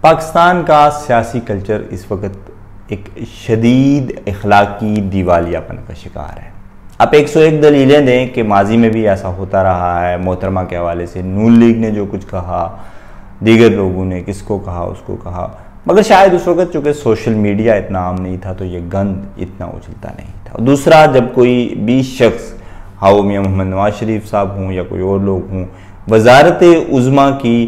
पाकिस्तान का सियासी कल्चर इस वक्त एक शदीद अखलाकी दिवालियापन का शिकार है। आप 101 दलीलें दें कि माजी में भी ऐसा होता रहा है। मोहतरमा के हवाले से नून लीग ने जो कुछ कहा, दीगर लोगों ने किसको कहा उसको कहा, मगर शायद उस वक्त चूँकि सोशल मीडिया इतना आम नहीं था तो ये गंद इतना उछलता नहीं था। दूसरा, जब कोई भी शख्स हाउ मियां मोहम्मद नवाज शरीफ साहब हों या कोई और लोग हों, वजारत उज़्मा की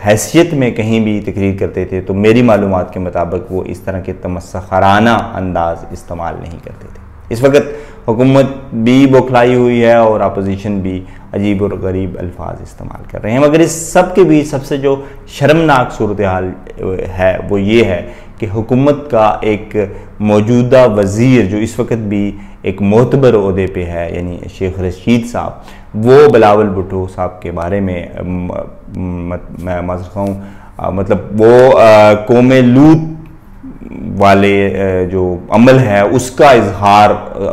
हैसियत में कहीं भी तकरीर करते थे तो मेरी मालूमात के मुताबिक वो इस तरह के तमस्खराना अंदाज इस्तेमाल नहीं करते थे। इस वक्त हुकूमत भी बौखलाई हुई है और अपोजिशन भी अजीब और गरीब अल्फाज इस्तेमाल कर रहे हैं, मगर इस सब के बीच सबसे जो शर्मनाक सूरत हाल है वो ये है कि हुकूमत का एक मौजूदा वज़ीर जो इस वक्त भी एक मोतबर ओहदे पे है, यानी शेख रशीद साहब, वो बिलावल भुट्टो साहब के बारे में मैं मतलब वो कौमे लूत वाले जो अमल है उसका इजहार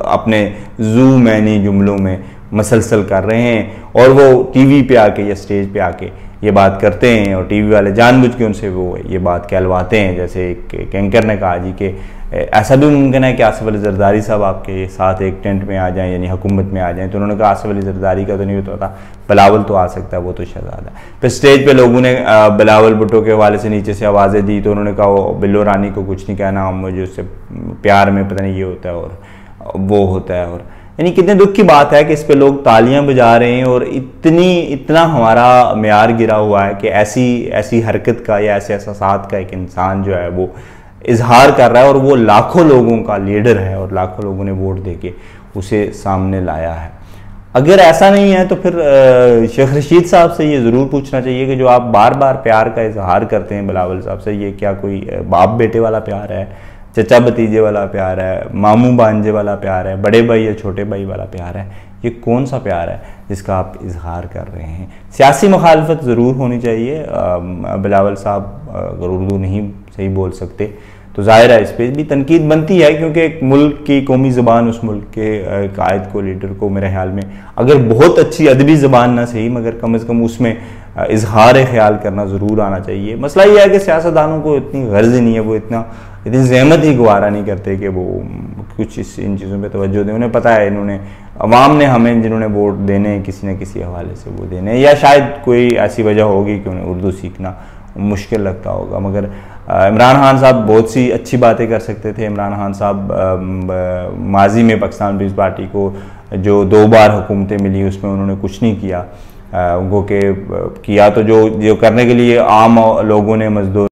अपने जू मैनी जुमलों में मसलसल कर रहे हैं और वो टीवी पे आके या स्टेज पे आके ये बात करते हैं और टीवी वाले जानबूझ के उनसे वो ये बात कहलवाते हैं। जैसे एक एंकर ने कहा जी कि ऐसा भी मुमकिन है कि आसिफ अली जरदारी साहब आपके साथ एक टेंट में आ जाएं, यानी हुकूमत में आ जाएं। तो उन्होंने कहा आसिफ अली जरदारी का तो नहीं होता था, बिलावल तो आ सकता है, वो तो शहजादा है। फिर स्टेज पे लोगों ने बिलावल भुट्टो के हवाले से नीचे से आवाज़ें दी तो उन्होंने कहा वो बिल्लो रानी को कुछ नहीं कहना, मुझे उससे प्यार में पता नहीं ये होता है और वो होता है। और यानी कितने दुख की बात है कि इस पे लोग तालियां बजा रहे हैं और इतना हमारा मेयार गिरा हुआ है कि ऐसी हरकत का या ऐसे एहसासात का एक इंसान जो है वो इजहार कर रहा है और वो लाखों लोगों का लीडर है और लाखों लोगों ने वोट देके उसे सामने लाया है। अगर ऐसा नहीं है तो फिर शेख रशीद साहब से ये ज़रूर पूछना चाहिए कि जो आप बार बार प्यार का इजहार करते हैं बिलावल साहब से, ये क्या कोई बाप बेटे वाला प्यार है, चचा भतीजे वाला प्यार है, मामू भांजे वाला प्यार है, बड़े भाई या छोटे भाई वाला प्यार है? ये कौन सा प्यार है जिसका आप इजहार कर रहे हैं? सियासी मुखालफत ज़रूर होनी चाहिए। बिलावल साहब अगर उर्दू नहीं सही बोल सकते तो ज़ाहिर है इस पर भी तनकीद बनती है, क्योंकि एक मुल्क की कौमी ज़बान उस मुल्क के कायद को, लीडर को मेरे ख्याल में अगर बहुत अच्छी अदबी ज़बान ना सही मगर कम से कम उसमें इजहार ख्याल करना ज़रूर आना चाहिए। मसला ये है कि सियासतदानों को इतनी गर्ज नहीं है, वो इतनी जहमत ही गवारा नहीं करते कि वो कुछ इन चीज़ों पे तवज्जो दें। उन्हें पता है इन्होंने अवाम ने हमें जिन्होंने वोट देने हैं किसी न किसी हवाले से वो देने, या शायद कोई ऐसी वजह होगी कि उन्हें उर्दू सीखना मुश्किल लगता होगा। मगर इमरान खान साहब बहुत सी अच्छी बातें कर सकते थे। इमरान खान साहब माजी में पाकिस्तान पीपल्स पार्टी को जो 2 बार हुकूमतें मिली उसमें उन्होंने कुछ नहीं किया। उनको किया तो जो करने के लिए आम लोगों ने, मजदूर